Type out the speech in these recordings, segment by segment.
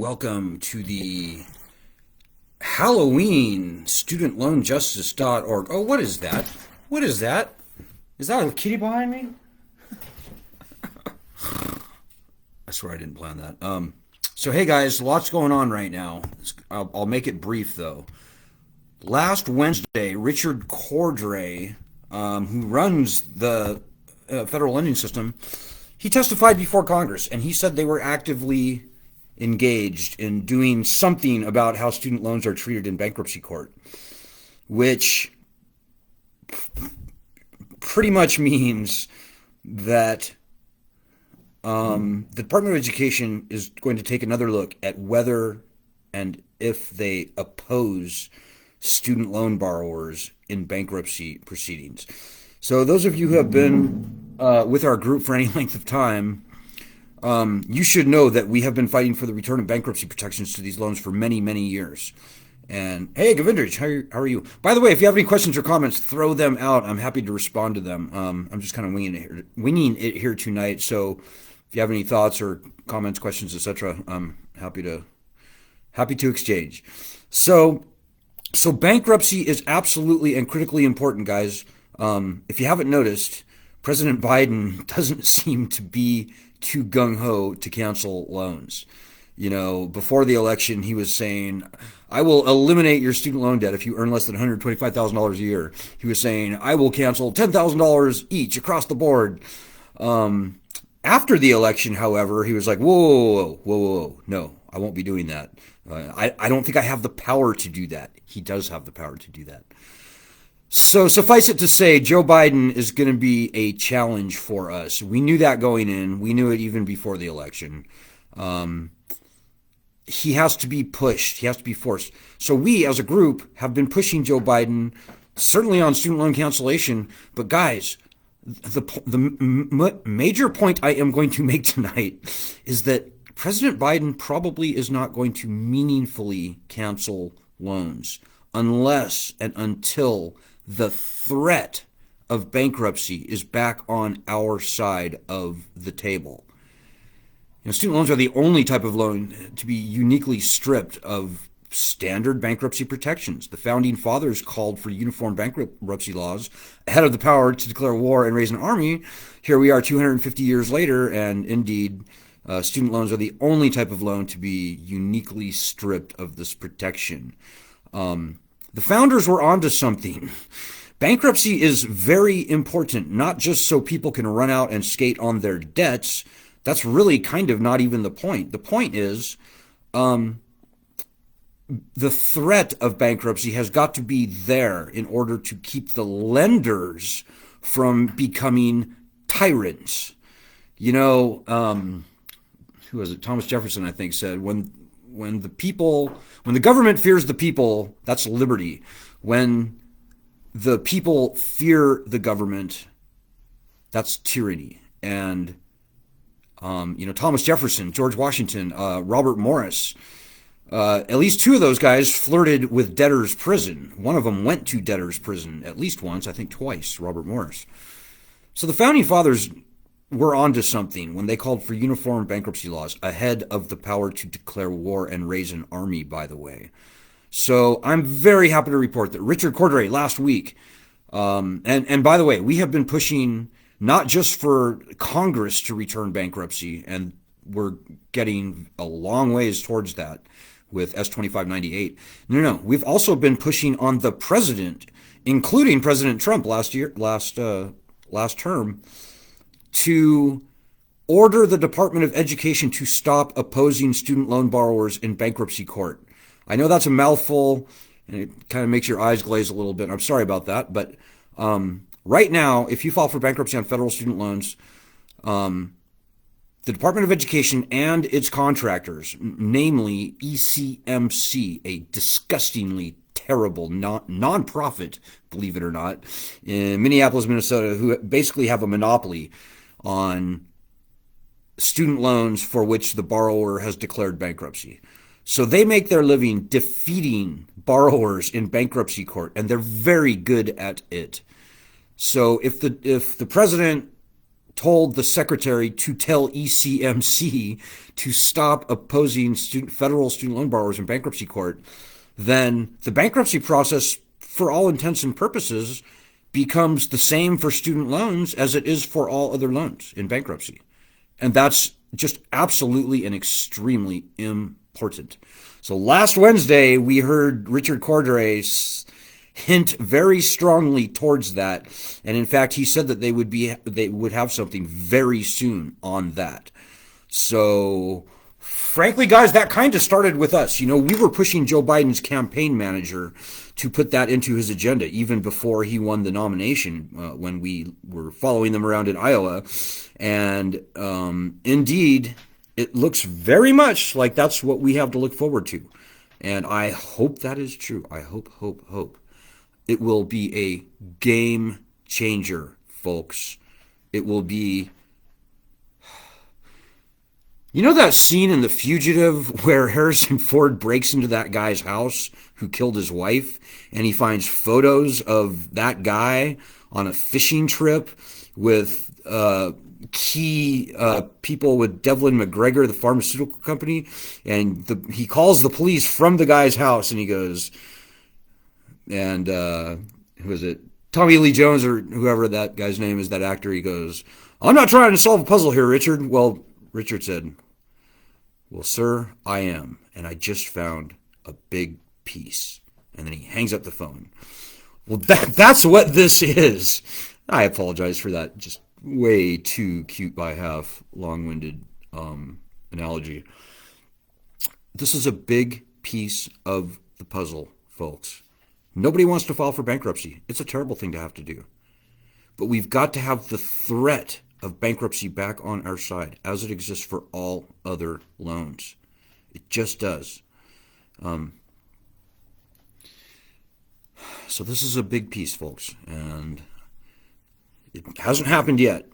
welcome to the Halloween studentloanjustice.org. Oh, what is that? What is that? Is that a kitty behind me? I swear I didn't plan that. So hey guys, lots going on right now. I'll make it brief though. Last Wednesday, Richard Cordray, who runs the federal lending system, he testified before Congress, and he said they were actively engaged in doing something about how student loans are treated in bankruptcy court, which pretty much means that the Department of Education is going to take another look at whether and if they oppose student loan borrowers in bankruptcy proceedings. So those of you who have been with our group for any length of time, you should know that we have been fighting for the return of bankruptcy protections to these loans for many, many years. And hey, Govindrij, how are you? By the way, if you have any questions or comments, throw them out. I'm happy to respond to them. I'm just kind of winging it here tonight. So if you have any thoughts or comments, questions, etc., I'm happy to exchange. So bankruptcy is absolutely and critically important, guys. If you haven't noticed, President Biden doesn't seem to be too gung-ho to cancel loans. You know, before the election, he was saying, I will eliminate your student loan debt if you earn less than $125,000 a year. He was saying, I will cancel $10,000 each across the board. After the election, however, he was like, whoa, no, I won't be doing that. I don't think I have the power to do that. He does have the power to do that. So suffice it to say, Joe Biden is going to be a challenge for us. We knew that going in. We knew it even before the election. He has to be pushed. He has to be forced. So we, as a group, have been pushing Joe Biden, certainly on student loan cancellation. But guys, the major point I am going to make tonight is that President Biden probably is not going to meaningfully cancel loans unless and until the threat of bankruptcy is back on our side of the table. You know, student loans are the only type of loan to be uniquely stripped of standard bankruptcy protections. The founding fathers called for uniform bankruptcy laws ahead of the power to declare war and raise an army. Here we are 250 years later, and indeed, student loans are the only type of loan to be uniquely stripped of this protection. The founders were onto something. Bankruptcy is very important, not just so people can run out and skate on their debts. That's really kind of not even the point. The point is, the threat of bankruptcy has got to be there in order to keep the lenders from becoming tyrants. You know, who was it? Thomas Jefferson, I think, said, when the government fears the people, that's liberty. When the people fear the government, that's tyranny. And Thomas Jefferson, George Washington, Robert Morris, at least two of those guys flirted with debtor's prison. One of them went to debtor's prison at least once, I think twice, Robert Morris. So the founding fathers were onto something when they called for uniform bankruptcy laws ahead of the power to declare war and raise an army, by the way. So I'm very happy to report that Richard Cordray last week, and by the way, we have been pushing not just for Congress to return bankruptcy, and we're getting a long ways towards that with S-2598. No, we've also been pushing on the president, including President Trump last term, to order the Department of Education to stop opposing student loan borrowers in bankruptcy court. I know that's a mouthful, and it kind of makes your eyes glaze a little bit. I'm sorry about that, but right now, if you file for bankruptcy on federal student loans, the Department of Education and its contractors, namely ECMC, a disgustingly terrible non-profit, believe it or not, in Minneapolis, Minnesota, who basically have a monopoly on student loans for which the borrower has declared bankruptcy. So they make their living defeating borrowers in bankruptcy court, and they're very good at it. So if the president told the secretary to tell ECMC to stop opposing federal student loan borrowers in bankruptcy court, then the bankruptcy process, for all intents and purposes, becomes the same for student loans as it is for all other loans in bankruptcy. And that's just absolutely and extremely important. So last Wednesday, we heard Richard Cordray hint very strongly towards that. And in fact, he said that they would have something very soon on that. So frankly, guys, that kind of started with us. We were pushing Joe Biden's campaign manager to put that into his agenda even before he won the nomination, when we were following them around in Iowa. And indeed, it looks very much like that's what we have to look forward to. And I hope that is true. I hope. It will be a game changer, folks. It will be... that scene in The Fugitive where Harrison Ford breaks into that guy's house who killed his wife, and he finds photos of that guy on a fishing trip with key people with Devlin McGregor, the pharmaceutical company, and he calls the police from the guy's house, and he goes, and who is it? Tommy Lee Jones, or whoever that guy's name is, that actor, he goes, "I'm not trying to solve a puzzle here, Richard." Well, Richard said, "Well, sir, I am, and I just found a big piece." And then he hangs up the phone. Well, that's what this is. I apologize for that just way too cute by half long-winded analogy. This is a big piece of the puzzle, folks. Nobody wants to file for bankruptcy. It's a terrible thing to have to do. But we've got to have the threat of bankruptcy back on our side, as it exists for all other loans. It just does. So this is a big piece, folks, and it hasn't happened yet,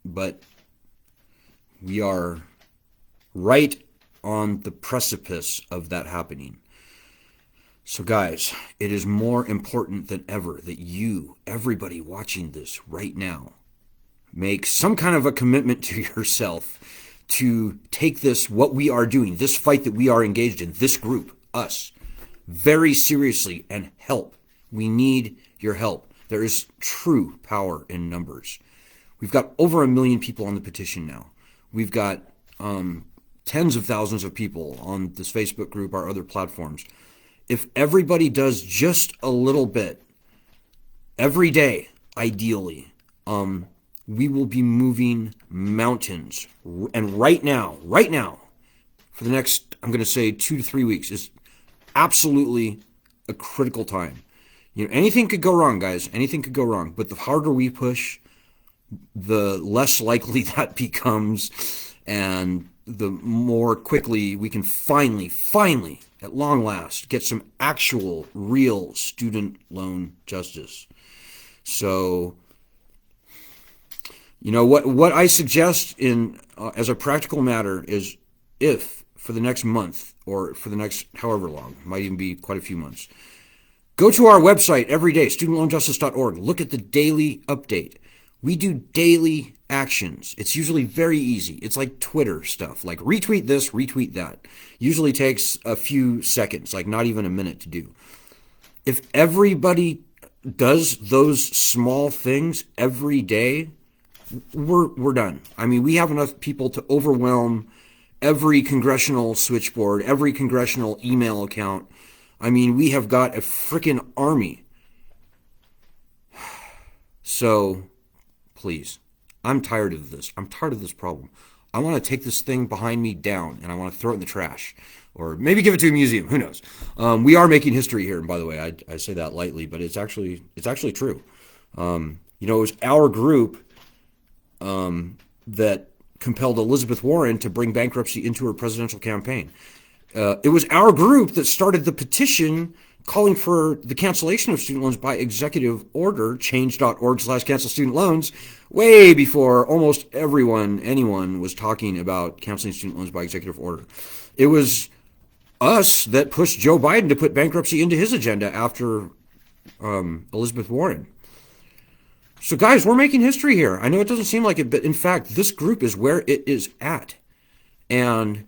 but we are right on the precipice of that happening. So guys, it is more important than ever that you, everybody watching this right now, make some kind of a commitment to yourself to take this, what we are doing, this fight that we are engaged in, this group, us, very seriously, and help. We need your help. There is true power in numbers. We've got over 1 million people on the petition now. We've got tens of thousands of people on this Facebook group, our other platforms. If everybody does just a little bit every day, ideally, we will be moving mountains. And right now, for the next, I'm going to say 2 to 3 weeks, is absolutely a critical time. Anything could go wrong, guys. Anything could go wrong. But the harder we push, the less likely that becomes, and the more quickly we can finally, at long last, get some actual, real student loan justice. So, what I suggest as a practical matter is, if for the next month or for the next however long, might even be quite a few months, go to our website every day, studentloanjustice.org. Look at the daily update. We do daily actions. It's usually very easy. It's like Twitter stuff, like retweet this, retweet that. Usually takes a few seconds, like not even a minute to do. If everybody does those small things every day, we're done. I mean, we have enough people to overwhelm every congressional switchboard, every congressional email account. I mean, we have got a freaking army. So, please, I'm tired of this. I'm tired of this problem. I want to take this thing behind me down, and I want to throw it in the trash. Or maybe give it to a museum. Who knows? We are making history here, and by the way, I say that lightly, but it's actually true. It was our group that compelled Elizabeth Warren to bring bankruptcy into her presidential campaign. It was our group that started the petition calling for the cancellation of student loans by executive order, change.org/cancel student loans, way before almost anyone was talking about canceling student loans by executive order. It was us that pushed Joe Biden to put bankruptcy into his agenda after Elizabeth Warren. So, guys, we're making history here. I know it doesn't seem like it, but in fact, this group is where it is at. And,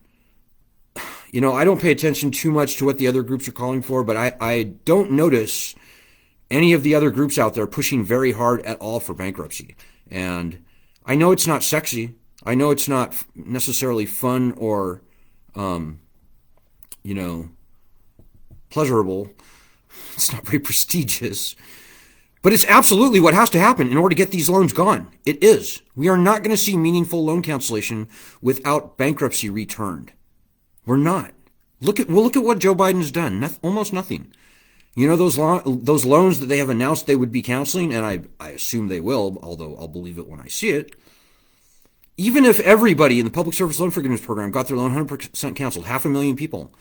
I don't pay attention too much to what the other groups are calling for, but I don't notice any of the other groups out there pushing very hard at all for bankruptcy. And I know it's not sexy. I know it's not necessarily fun or, pleasurable. It's not very prestigious. But it's absolutely what has to happen in order to get these loans gone. It is. We are not going to see meaningful loan cancellation without bankruptcy returned. We're not. We'll look at what Joe Biden's done. Almost nothing. Those loans that they have announced they would be canceling, and I assume they will, although I'll believe it when I see it. Even if everybody in the Public Service Loan Forgiveness Program got their loan 100% canceled, 500,000 people,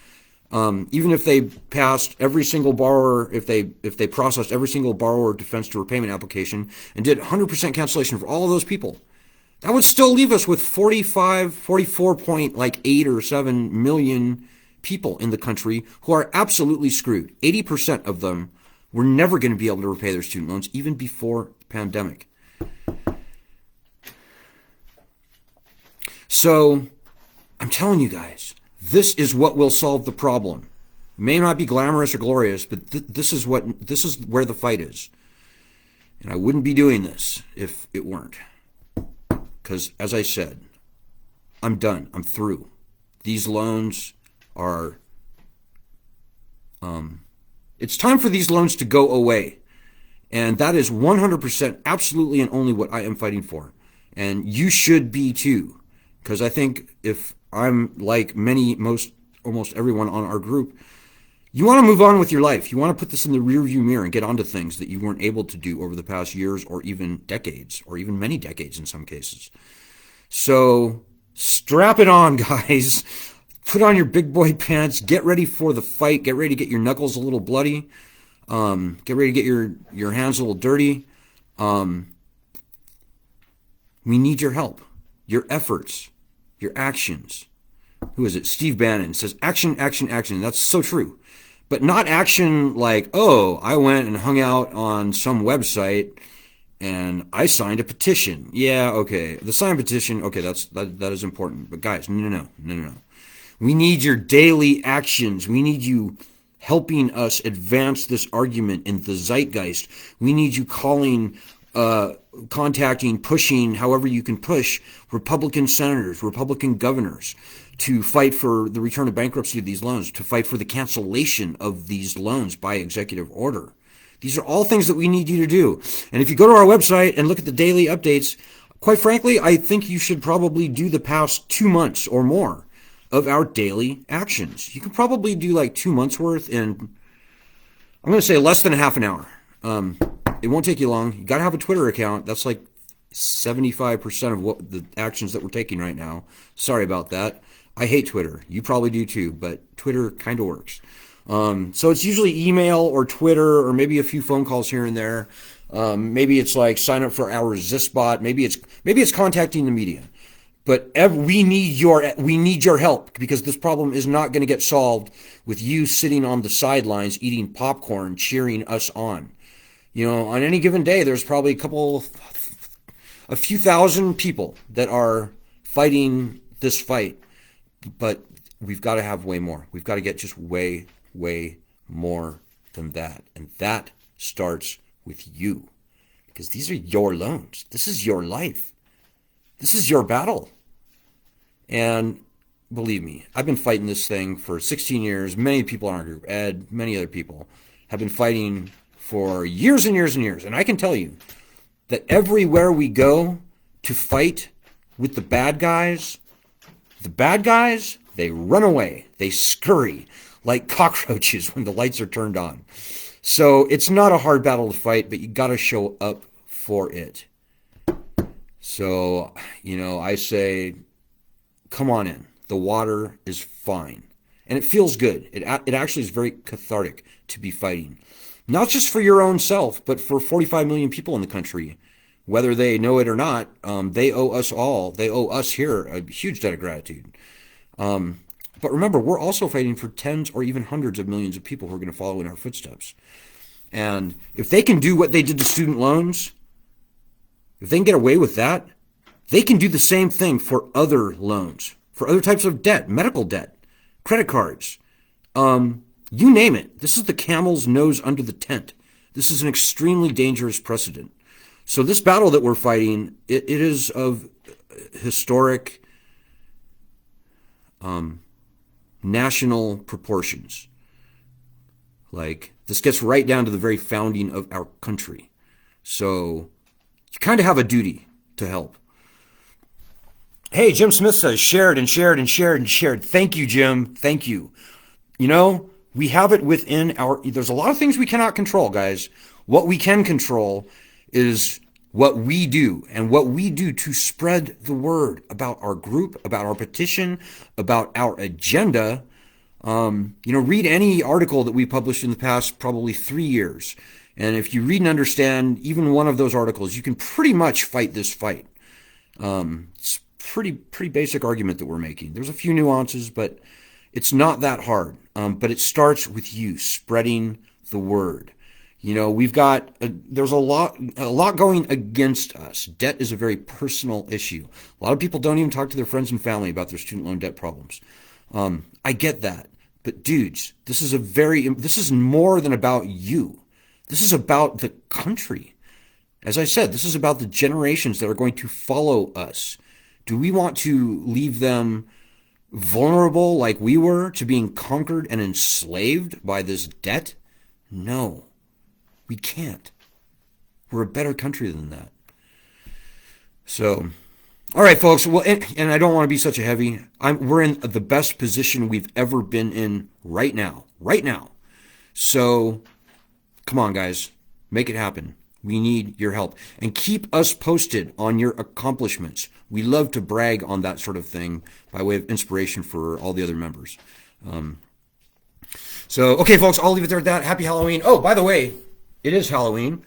even if they passed every single borrower, if they processed every single borrower defense to repayment application and did 100% cancellation for all of those people, that would still leave us with 44.8 or 7 million people in the country who are absolutely screwed. 80% of them were never going to be able to repay their student loans even before the pandemic. So I'm telling you guys, this is what will solve the problem. It may not be glamorous or glorious, but this is where the fight is. And I wouldn't be doing this if it weren't. Because, as I said, I'm done. I'm through. These loans are... it's time for these loans to go away. And that is 100% absolutely and only what I am fighting for. And you should be too. Because I think if I'm like almost everyone on our group, you want to move on with your life. You want to put this in the rearview mirror and get onto things that you weren't able to do over the past years or even decades, or even many decades in some cases. So strap it on, guys. Put on your big boy pants. Get ready for the fight. Get ready to get your knuckles a little bloody. Get ready to get your hands a little dirty. We need your help, your efforts, your actions. Who is it? Steve Bannon says, action, action, action. That's so true. But not action like, oh, I went and hung out on some website and I signed a petition. Yeah, okay. The signed petition, okay, that is important. But guys, no. We need your daily actions. We need you helping us advance this argument in the zeitgeist. We need you contacting, pushing, however you can push, Republican senators, Republican governors to fight for the return of bankruptcy of these loans, to fight for the cancellation of these loans by executive order. These are all things that we need you to do. And if you go to our website and look at the daily updates, quite frankly, I think you should probably do the past 2 months or more of our daily actions. You can probably do like 2 months worth in, I'm going to say less than a half an hour. It won't take you long. You got to have a Twitter account. That's like 75% of what the actions that we're taking right now. Sorry about that. I hate Twitter. You probably do too, but Twitter kind of works. So it's usually email or Twitter or maybe a few phone calls here and there. Maybe it's like sign up for our Resist bot. Maybe it's contacting the media. But we need your help, because this problem is not going to get solved with you sitting on the sidelines eating popcorn, cheering us on. On any given day, there's probably a few thousand people that are fighting this fight, but we've got to have way more. We've got to get just way, way more than that. And that starts with you, because these are your loans. This is your life. This is your battle. And believe me, I've been fighting this thing for 16 years. Many people in our group, Ed, many other people, have been fighting for years and years and years. And I can tell you that everywhere we go to fight with the bad guys, they run away. They scurry like cockroaches when the lights are turned on. So it's not a hard battle to fight, but you got to show up for it. So, I say, come on in. The water is fine. And it feels good. It actually is very cathartic to be fighting. Not just for your own self, but for 45 million people in the country. Whether they know it or not, they owe us all. They owe us here a huge debt of gratitude. But remember, we're also fighting for tens or even hundreds of millions of people who are going to follow in our footsteps. And if they can do what they did to student loans, if they can get away with that, they can do the same thing for other loans, for other types of debt, medical debt, credit cards, you name it. This is the camel's nose under the tent. This is an extremely dangerous precedent. So this battle that we're fighting, it is of historic national proportions. Like, this gets right down to the very founding of our country. So you kind of have a duty to help. Hey, Jim Smith says shared and shared and shared and shared. Thank you, Jim. Thank you. You know, we have it within there's a lot of things we cannot control, guys. What we can control is what we do, and what we do to spread the word about our group, about our petition, about our agenda. Read any article that we published in the past probably 3 years. And if you read and understand even one of those articles, you can pretty much fight this fight. It's pretty basic argument that we're making. There's a few nuances, but it's not that hard. But it starts with you spreading the word. We've got there's a lot going against us. Debt is a very personal issue. A lot of people don't even talk to their friends and family about their student loan debt problems. I get that, but dudes, this is more than about you. This is about the country. As I said, this is about the generations that are going to follow us. Do we want to leave them vulnerable like we were to being conquered and enslaved by this debt? No. We can't. We're a better country than that. So, all right, folks. Well, and I don't want to be such a heavy. We're in the best position we've ever been in right now. Right now. So, come on, guys. Make it happen. We need your help. And keep us posted on your accomplishments. We love to brag on that sort of thing by way of inspiration for all the other members. So, okay, folks, I'll leave it there at that. Happy Halloween. Oh, by the way, it is Halloween,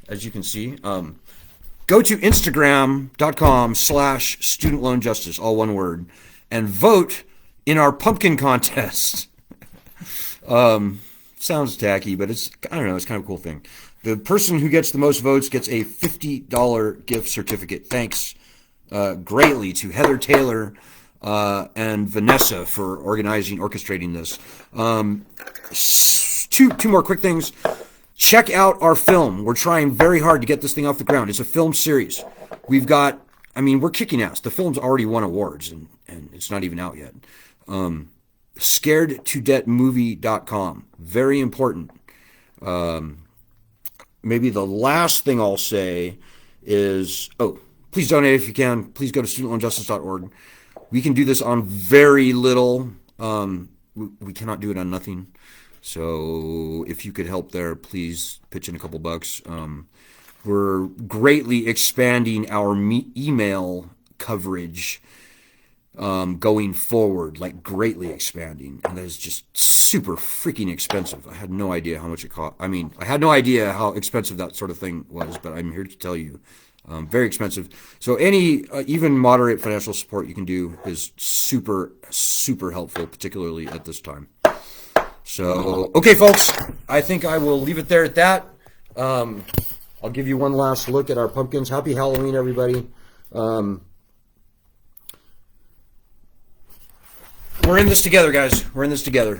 as you can see. Go to Instagram.com/studentloanjustice, all one word, and vote in our pumpkin contest. Sounds tacky, but it's kind of a cool thing. The person who gets the most votes gets a $50 gift certificate. Thanks greatly to Heather Taylor and Vanessa for orchestrating this. Two more quick things. Check out our film. We're trying very hard to get this thing off the ground. It's a film series. We're kicking ass. The film's already won awards, and it's not even out yet. ScaredToDebtMovie.com. Very important. Maybe the last thing I'll say is, please donate if you can. Please go to studentloanjustice.org. We can do this on very little. We cannot do it on nothing. So if you could help there, please pitch in a couple bucks. We're greatly expanding our email coverage going forward, like greatly expanding. And that is just super freaking expensive. I had no idea how much it cost. I had no idea how expensive that sort of thing was, but I'm here to tell you, very expensive. So any even moderate financial support you can do is super, super helpful, particularly at this time. So, okay, folks, I think I will leave it there at that. I'll give you one last look at our pumpkins. Happy Halloween, everybody. We're in this together, guys. We're in this together.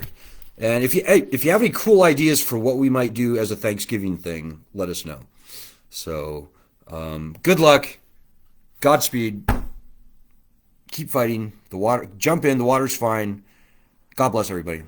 And if you have any cool ideas for what we might do as a Thanksgiving thing, let us know. So, good luck. Godspeed. Keep fighting. Jump in. The water's fine. God bless everybody.